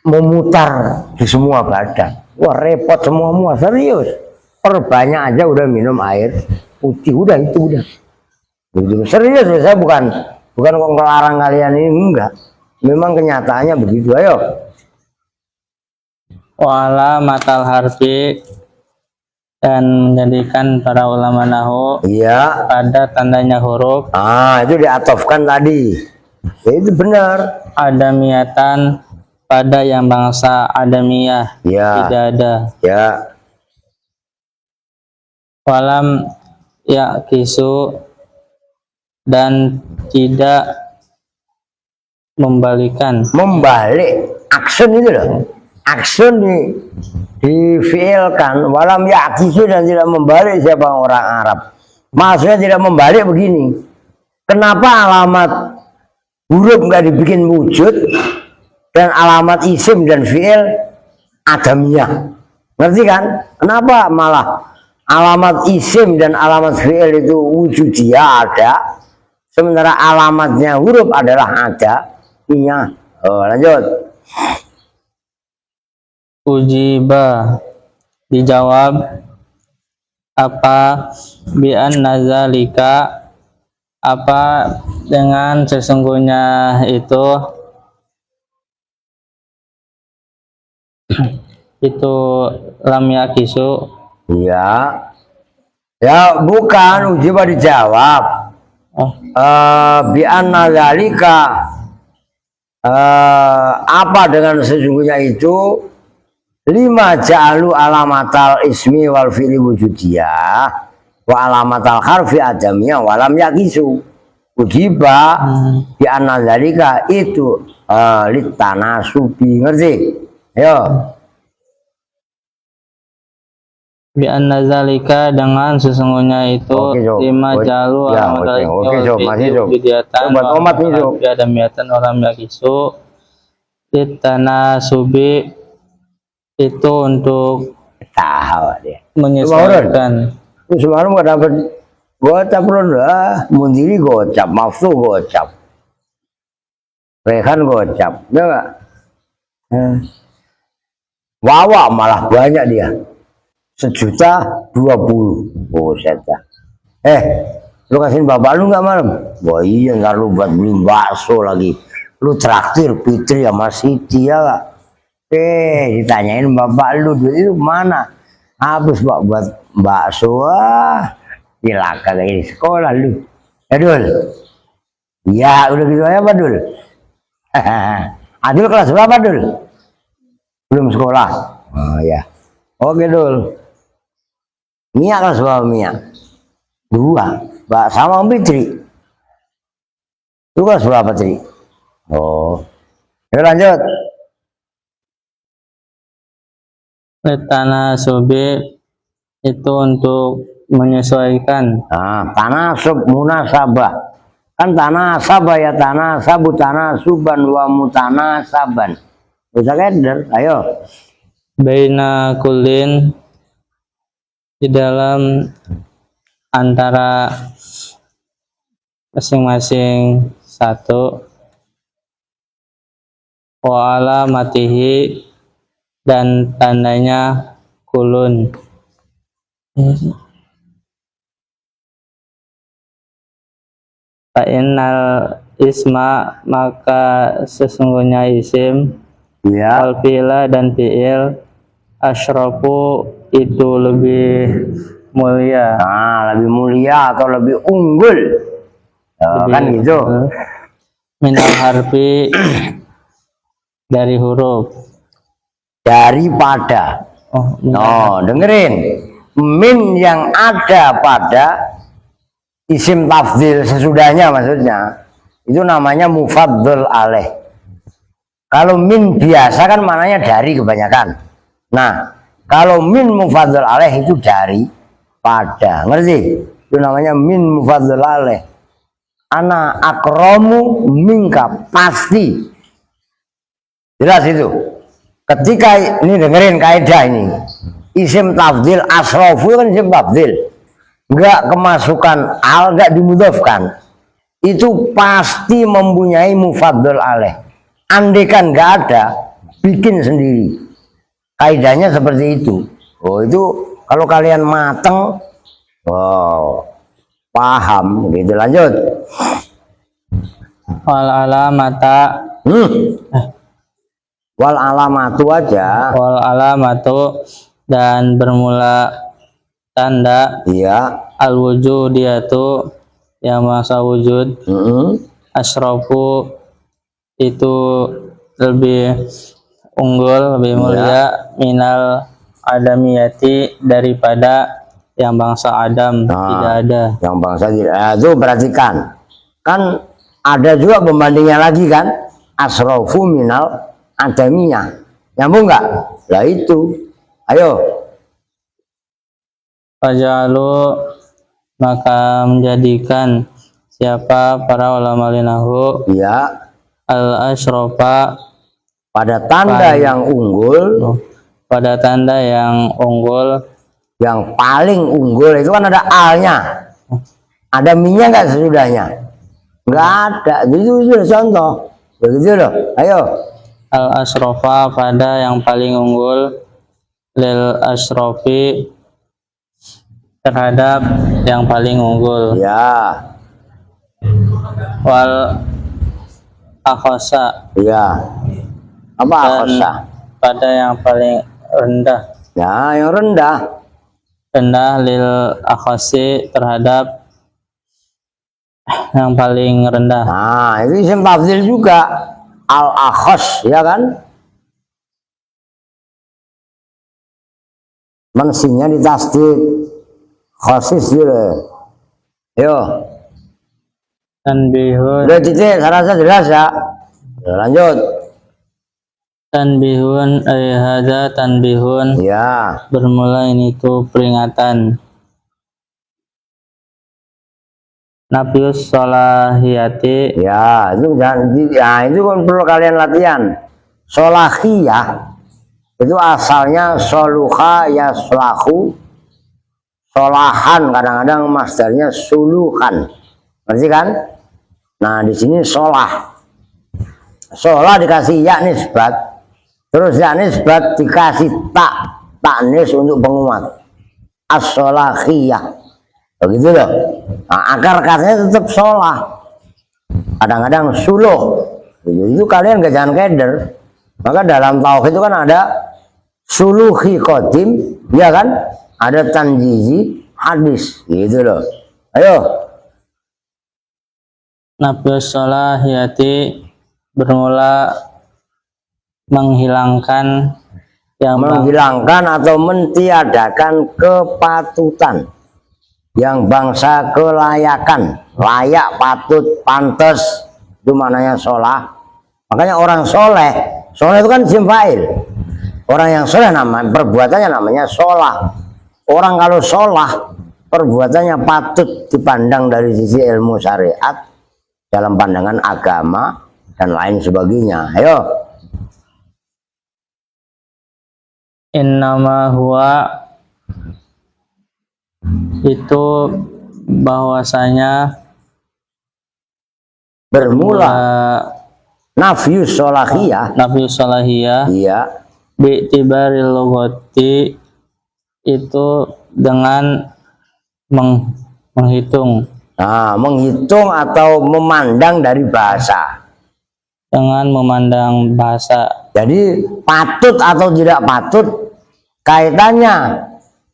memutar di semua badan. Wah repot semua serius. Perbanyak aja udah minum air putih, udah itu udah. Begitu. Serius saya bukan kok ngelarang kalian ini, enggak. Memang kenyataannya begitu. Ayo. Wala matal harfi, dan menjadikan para ulama nahu Iya. pada tandanya huruf. Itu diatofkan tadi. Ya, itu benar. Adamiyatan pada yang bangsa adamiyah. Ya. Tidak ada. Ya. Walam ya kisu, dan tidak membalikan. Membalik aksen itu loh. Aksen difiilkan walam yakisu, dan tidak membalik. Siapa orang Arab? Maksudnya tidak membalik begini. Kenapa alamat huruf nggak dibikin wujud dan alamat isim dan fiil adamiyah? Ngerti kan? Kenapa malah alamat isim dan alamat fiil itu wujudiyah ada, sementara alamatnya huruf adalah ada iya. Lanjut. Ujiba, dijawab apa bi'an nazalika, apa dengan sesungguhnya itu lam yakisu. Iya. Ya bukan ujiba dijawab. Bi'an nazalika, apa dengan sesungguhnya itu lima ja'alu alamatal ismi wal fi'li wujudiyah wa alamatal harfi adamiyah walam yakisu. Ujiba bi'an nazalika itu litanasubi. Ngerti? Ayo. Bi'an nazalika, dengan sesungguhnya itu lima jalu alamatal ismi wal fi'li wujudiyatan adamiyatan walam yakisu. Litanasubi itu untuk Tahu dia. menyesuaikan. Semalam nggak dapat gocap lah, mundiri gocap, mafsu gocap, Rehan gocap, ya nggak? Wawa malah banyak dia, 1.020.000. Oh saja. Lu kasihin bapak lu nggak malam? Wah iya, ntar lu buat beli bakso lagi. Lu traktir Fitri sama Siti ya nggak? Ditanyain bapak lu duit itu mana? Habis buat bakso. Dilaka lagi di sekolah lu. Dul. Ya udah gitu aja Pak Dul. Adul kelas berapa Dul? Belum sekolah. Oh ya. Oke Dul. Mia kelas berapa Mia? 2. Mbak sama Fitri. Lu kelas berapa Tri? Oh. Yuk lanjut. Litanasubi itu untuk menyesuaikan. Tanasub munasabah. Kan tanasabah ya tanasabu tanasuban wa mutanasaban. Bisa keder, ayo. Baina kulin, di dalam antara masing-masing satu. Wa alamatihi, dan tandanya kulun. Fa innal isma, maka sesungguhnya isim, Ya. wal fi'la dan fi'il, asyrafu itu lebih mulia, Nah, lebih mulia atau lebih unggul. Kan gitu. minal harfi, dari huruf. Daripada. Oh, No, dengerin. Min yang ada pada isim tafdil sesudahnya maksudnya. Itu namanya mufaddal alaih. Kalau min biasa kan maknanya dari kebanyakan. Nah, kalau min mufaddal alaih itu dari pada. Ngerti? Itu namanya min mufaddal alaih. Ana akromu minka, pasti. Jelas itu. Ketika ini dengerin kaidah ini. Isim tafdil asrofu kan isim tafdil. Enggak kemasukan al, enggak dimudhofkan. Itu pasti mempunyai mufaddal alaih. Andaikan enggak ada, bikin sendiri. Kaidahnya seperti itu. Oh, itu kalau kalian mateng, wow, paham gitu. Lanjut. wal alamata, Wal alamatu aja. wal alamatu, dan bermula tanda, Iya. al wujudiyatu, yang masa wujud, asyrafu itu lebih unggul, lebih mulia, minal adamiyati, daripada yang bangsa Adam, tidak ada. Yang bangsa tidak. Nah, itu perhatikan. Kan ada juga pembandingnya lagi kan. Asrofu minal adamiyah. Nyambung nggak? Lah itu. Ayo. Fajalu, maka menjadikan siapa para ulama linahu Ya. al asyrafa, Pada tanda yang unggul. pada tanda yang unggul, Yang paling unggul itu kan ada alnya. Ada minyak nggak sesudahnya? Nggak ada. Itu sudah contoh. Begitu loh. Ayo. al asyrafa, pada yang paling unggul, lil asyrafi, terhadap yang paling unggul, Ya. wal akhosa, Ya. Apa dan akhosah? pada yang paling rendah, Ya, yang rendah. lil akhosi, terhadap yang paling rendah. Nah, itu isim tafdil juga. Al-akhos, ya kan? Mansinya ditasdid. Khosis gitu. Yo. Tanbihun, Udah titik, saya rasa jelas ya. Lanjut. tanbihun, hadza tanbihun, Ya. bermula ini tuh peringatan. Nafius solahiyati, Ya, itu jangan ya, itu kan perlu kalian latihan. Solahiyah itu asalnya soluha yaslahu. Solahan, kadang-kadang masdarnya suluhan. Ngerti kan? Nah, di sini solah. Solah dikasih ya nisbat. Terus ya nisbat dikasih tak, taknis untuk penguat. As-solahiyah. Begitu loh. Nah, akar katanya tetap solah. Kadang-kadang suluh. Itu kalian gak jangan keder. Maka dalam tauhid itu kan ada suluhi qadim, ya kan? Ada tanjizi hadis, gitu loh. Ayo. nafius solahiyati, bermula menghilangkan yang Menghilangkan atau mentiadakan kepatutan yang bangsa kelayakan, layak, patut, pantas, itu maknanya sholah. Makanya orang soleh, soleh itu kan isim fa'il. Orang yang soleh namanya perbuatannya namanya sholah. Orang kalau sholah perbuatannya patut dipandang dari sisi ilmu syariat, dalam pandangan agama dan lain sebagainya. Ayo. innama huwa, itu bahwasanya Bermula nafyus sholahiyah. nafius solahiyah, Iya. bi'tibaril lughati, itu dengan menghitung Nah, menghitung atau memandang dari bahasa. dengan memandang bahasa. Jadi patut atau tidak patut kaitannya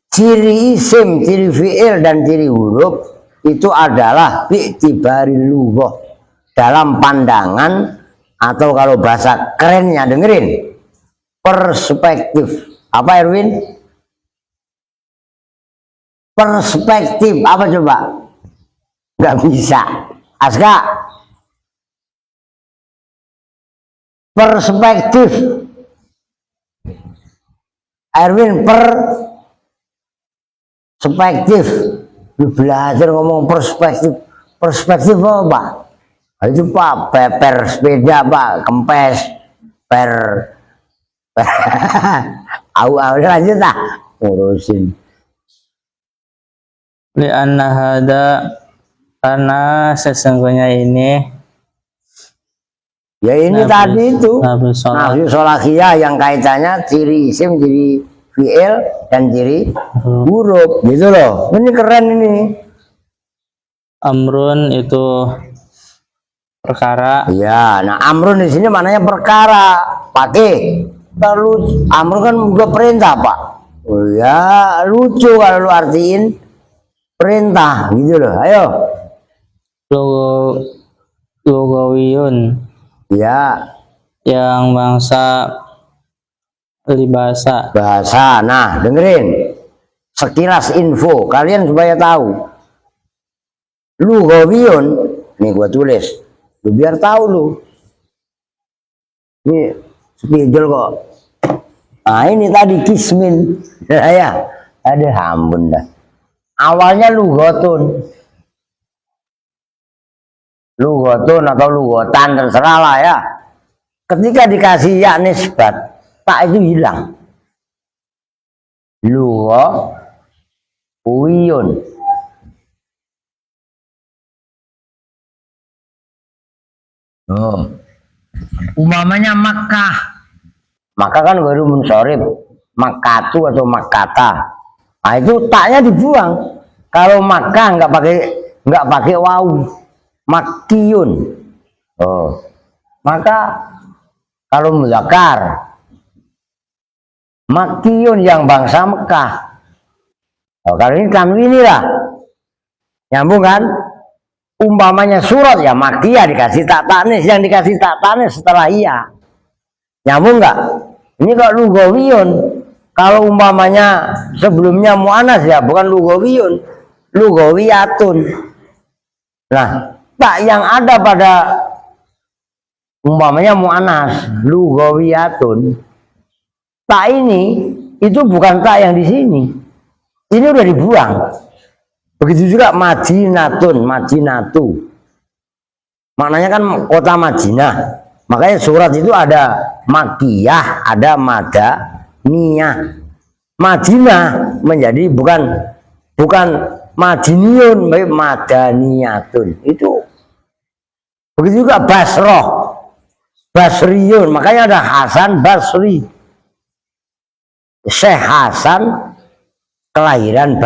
ciri isim, ciri fi'il dan ciri huruf itu adalah bi'tibari lughah, dalam pandangan atau kalau bahasa kerennya dengerin, perspektif. Apa Erwin? Perspektif apa coba? Nggak bisa. Aska? Perspektif. Erwin perspektif. Lu belajar ngomong perspektif. Perspektif apa? Itu Pak, per sepeda Pak, kempes, per lanjut lah, ngurusin. Li'anna hada, karena sesungguhnya ini Ya ini Nafsu- tadi itu nafsu sholat. nafsu sholahiyah yang kaitannya ciri isim, ciri fi'il dan ciri huruf gitu loh. Ini keren ini. amrun itu perkara, Iya, nah amrun di sini maknanya perkara. Pakai terus amrun kan udah perintah Pak. Oh ya lucu kalau lu artiin perintah gitu loh. Ayo. lugawiyun Ya yang bangsa libasa. bahasa. Nah dengerin sekilas info kalian supaya tahu. Lughawiyun nih gua tulis. Lu biar tahu lu. Ini spidol kok. Nah ini tadi kismin. Ya, ada ampun dah. Awalnya lughatun. Lughatun atau lughatan terserah lah ya. Ketika dikasih ya nisbat, tak itu hilang. Lughawiyun. Oh. Umpamanya Makkah. Makkah kan baru mensorib. Makkatu atau Makkata. Nah itu taknya dibuang. Kalau Makkah nggak pakai wawu. Makkiyun. Oh. Maka kalau muzakkar Makkiyun yang bangsa Mekah. Oh, kalau ini tanwini lah. Nyambung kan? Umpamanya surat ya Makkiyah dikasih tak tanis, yang dikasih tak tanis setelah iya. Nyambung nggak? Ini kok lughawiyun. Kalau umpamanya sebelumnya mu'anas ya bukan lughawiyun, lughawiyatun. Nah, tak yang ada pada umpamanya mu'anas, lughawiyatun. Tak ini itu bukan tak yang di sini. Ini udah dibuang. Begitu juga Madinatun, Madinatu. Maknanya kan kota Madinah. Makanya surat itu ada Makkiyah, ada Madaniyah. Madinah menjadi bukan Madiniyun, tapi Madaniyatun. Itu. Begitu juga Basroh, Basriyun. Makanya ada Hasan Basri. Syekh Hasan kelahiran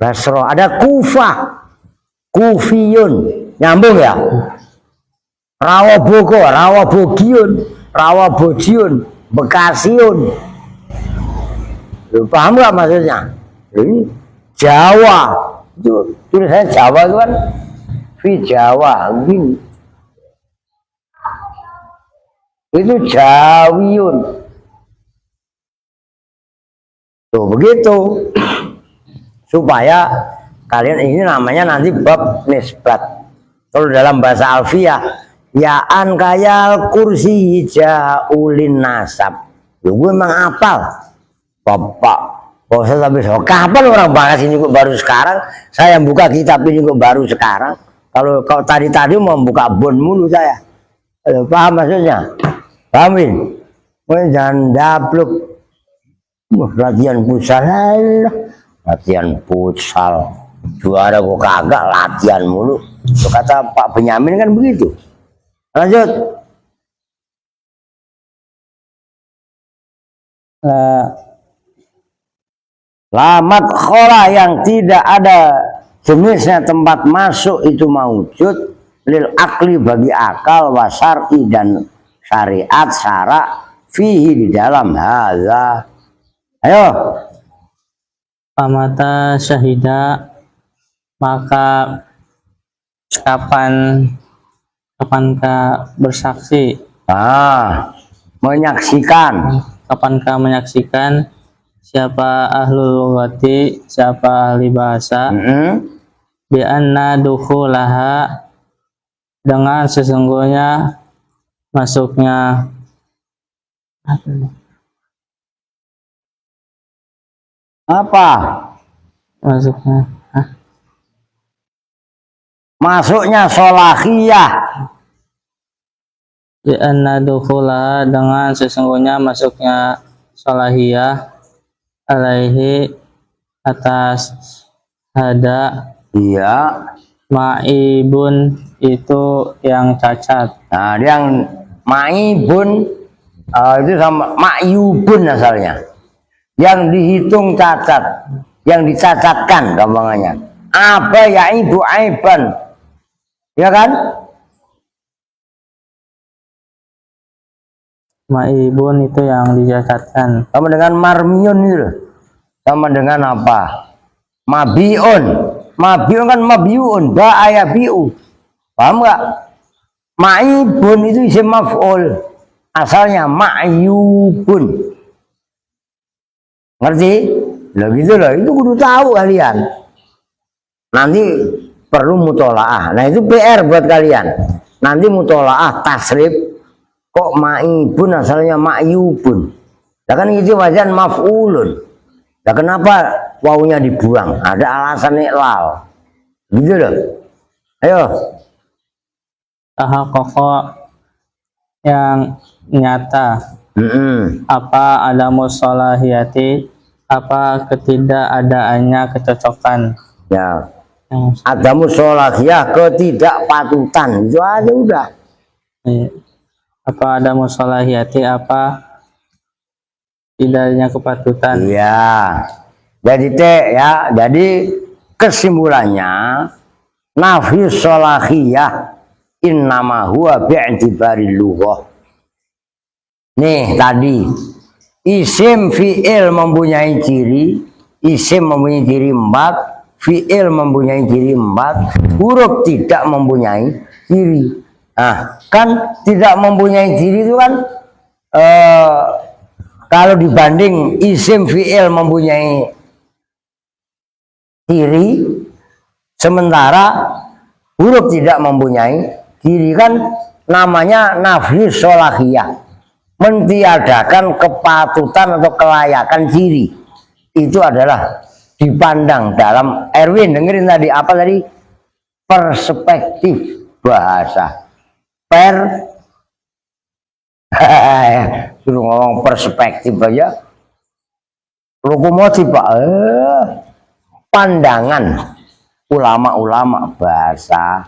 Basroh. Ada Kufah, Kufiyun. Nyambung ya? Rawaboko, Rawabogiun, Rawabojiun, Bekasiun. Lu paham nggak maksudnya? Ini Jawa. Itu tulisannya Jawa itu kan fi Jawa. Itu Jawiyun. Tuh begitu. Supaya kalian ini namanya nanti bab nisbat. Kalau dalam bahasa alfiyah ya'an kayal kursi jaulin nasab. Lu gue emang apal. Bapak, saya sampai kapan orang bahas ini kok baru sekarang? Saya buka kitab ini kok baru sekarang. Kalau tadi mau buka bon mulu saya. Paham maksudnya? Pahamin? Jangan dapluk. Latihan futsal, latihan futsal. Juara kok kagak latihan mulu. Itu kata Pak Benyamin kan begitu. Lanjut. Lamat khola yang tidak ada jenisnya tempat masuk itu maujud lil akli bagi akal wasari dan syariat syarak fihi di dalam hadza. Ayo. Pamata syahida, maka kapankah bersaksi, Menyaksikan. kapankah menyaksikan siapa ahlul lughati, siapa ahli bahasa, bi anna dukhulaha, dengan sesungguhnya masuknya Apa? masuknya Masuknya solahiyah. bi anna dukhulaha, dengan sesungguhnya masuknya salahiyah alaihi, atas hada, Iya. ma'ibun, itu yang cacat. Nah, yang maibun itu sama ma'yubun asalnya. Yang dihitung cacat, yang dicacatkan gampangannya. Apa ya ibu aiban, ya kan? Ma'ibun itu yang dicacatkan. Sama dengan marmiun itu loh. Sama dengan apa? Mabiun. Mabiun kan mabiun, ba'aya bi'u. Paham nggak? Ma'ibun itu isim maf'ul. Asalnya ma'yubun. Ngerti? Lah gitu loh, itu kudu tahu kalian. Nanti perlu mutolaah. Nah itu PR buat kalian. Nanti mutolaah tasrif, kok ma'ibun asalnya ma'yubun. Nah kan itu wajan maf'ulun. Nah kenapa wawunya dibuang? Ada alasan iklal. Gitu loh. Ayo. Tahaqaqa, yang nyata. Apa ada musolahiyati, apa ketidakadaannya kecocokan. Ya. Ada musolahiyah, ketidakpatutan. Itu aja udah. Apa ada musolahiyati, apa tidaknya kepatutan. Iya. Jadi ya, jadi kesimpulannya nafis solahiyah innama huwa bi'tibari lughah. Nih tadi isim fi'il mempunyai ciri, isim mempunyai ciri 4, fi'il mempunyai ciri 4, huruf tidak mempunyai ciri. Nah, kan tidak mempunyai ciri itu kan kalau dibanding isim fi'il mempunyai ciri, sementara huruf tidak mempunyai ciri, kan namanya nafis solahiyah, mentiadakan kepatutan atau kelayakan ciri. Itu adalah dipandang dalam Erwin, dengerin tadi apa tadi? Perspektif bahasa. Suruh ngomong perspektif aja lokomotif Pak. Pandangan ulama-ulama bahasa.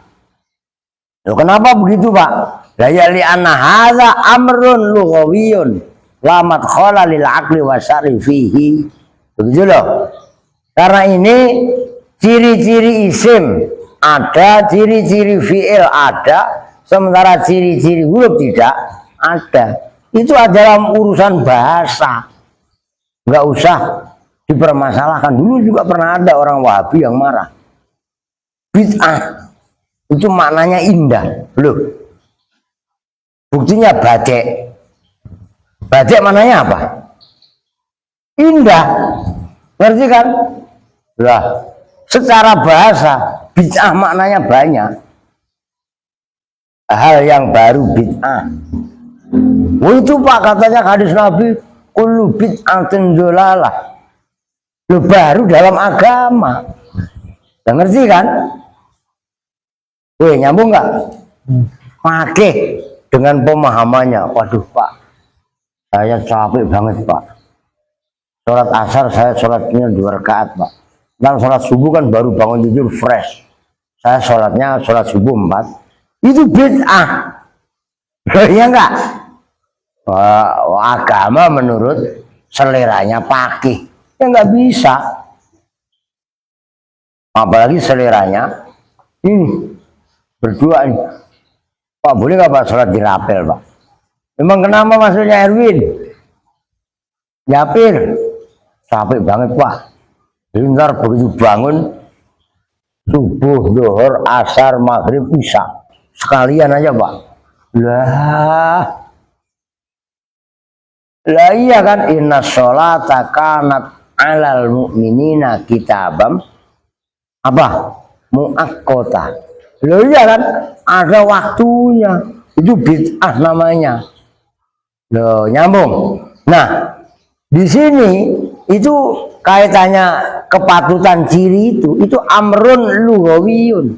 Loh, kenapa begitu Pak? Daya li'anna hadza amrun lughawiyun la madkhala lil aqli wa syar'i fihi. Begitu loh. Karena ini ciri-ciri isim ada, ciri-ciri fi'il ada, sementara ciri-ciri huruf tidak ada. Itu adalah urusan bahasa. Nggak usah dipermasalahkan. Dulu juga pernah ada orang Wahabi yang marah. Bid'ah itu maknanya indah. Loh, buktinya badek. Badek maknanya apa? Indah. Ngerti kan? Lah, secara bahasa bid'ah maknanya banyak. Hal yang baru bid'ah. Oh, itu Pak katanya hadis Nabi, kullu bid'atin dzalalah. Lo baru dalam agama. Udah ngerti kan? Weh, nyambung nggak? Pakai dengan pemahamannya. Waduh Pak, saya capek banget Pak. Sholat asar saya sholatnya 2 rakaat Pak. Dan sholat subuh kan baru bangun tidur fresh. Saya sholatnya sholat subuh 4. Itu bid'ah. Iya enggak? Agama menurut seleranya pakai. Ya nggak bisa. apalagi seleranya ini berdua ini. Pak, boleh nggak Pak sholat di rapel Pak? Memang kenapa maksudnya Erwin? Yapir, capek banget Pak. Jadi ntar begitu bangun subuh, zuhur, asar, maghrib, isya sekalian aja Pak. Lah iya kan, inna sholata kanat alal mu'minina kitabam apa? Muakkota. Loh iya kan, ada waktunya. Itu bid'ah namanya. Loh, nyambung. Nah, di sini itu kaitannya kepatutan ciri itu amrun lughawiyun.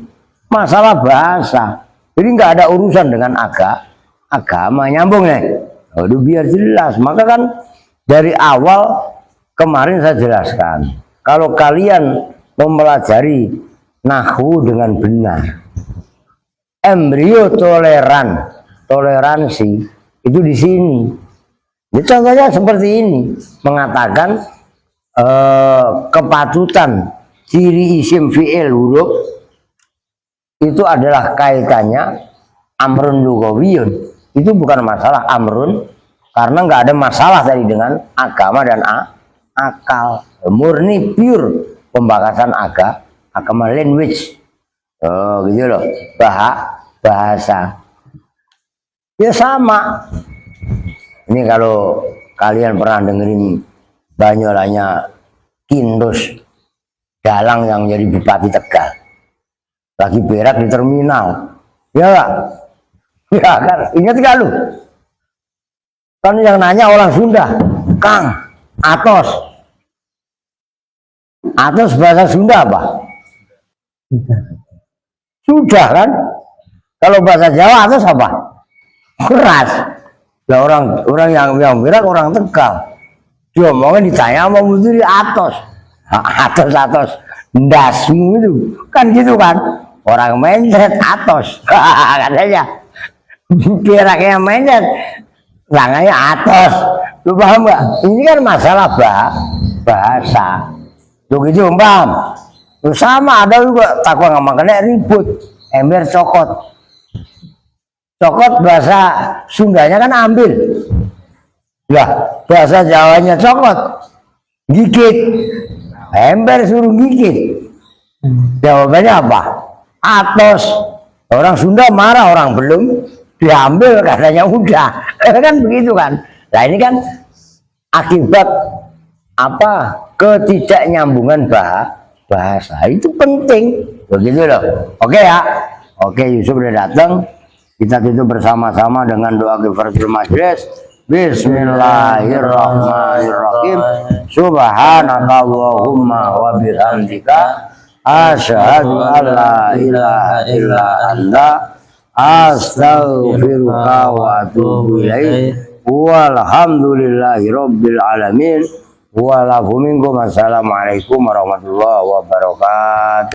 Masalah bahasa. Jadi nggak ada urusan dengan agama, nyambung nih. Aduh, biar jelas. Maka kan dari awal kemarin saya jelaskan. Kalau kalian mempelajari nahwu dengan benar, embrio toleransi itu di sini. Jadi contohnya seperti ini, mengatakan kepatutan ciri isim fi'il huruf itu adalah kaitannya amrun lughawiyun. Itu bukan masalah amrun, karena nggak ada masalah tadi dengan agama dan akal. Murni pure pembahasan agama language. Oh gitu loh, bahasa. Ya sama. Ini kalau kalian pernah dengerin banyolanya Kindus Dalang yang jadi Bupati Tegal, lagi berak di terminal, ya gak? Ya kan, ingat gak lu? Kan yang nanya orang Sunda, Kang, Atos bahasa Sunda apa? Sudah kan? Kalau bahasa Jawa Atos apa? Keras. Lah orang yang berak orang Tegal. Dia ngomongin ditanya mau mudiri Atos. Atos ndasmu itu. Kan gitu kan? Orang mencret Atos. Katanya. Beraknya mencret. Langanya Atos. Lu paham nggak? Ini kan masalah bahasa. Tuh gitu paham? Tuh sama ada juga takwa ngamakannya ribut. Ember cokot. Cokot bahasa Sundanya kan ambil. Lah, bahasa Jawanya cokot. Gigit. Ember suruh gigit. Jawabannya apa? Atos. Orang Sunda marah, orang belum diambil katanya udah. Kan begitu kan. Nah ini kan akibat apa? Ketidaknyambungan bahasa. Itu penting. Begitu loh. Oke ya. Oke, Yusuf udah datang. Kita tutup bersama-sama dengan doa kifaratul majlis. Bismillahirrahmanirrahim. Subhanakallahumma wa bihamdika asyhadu an la ilaha illa anta astaghfiruka wa atubu ilaik. Walhamdulillahi rabbil alamin. Assalamualaikum warahmatullahi wabarakatuh.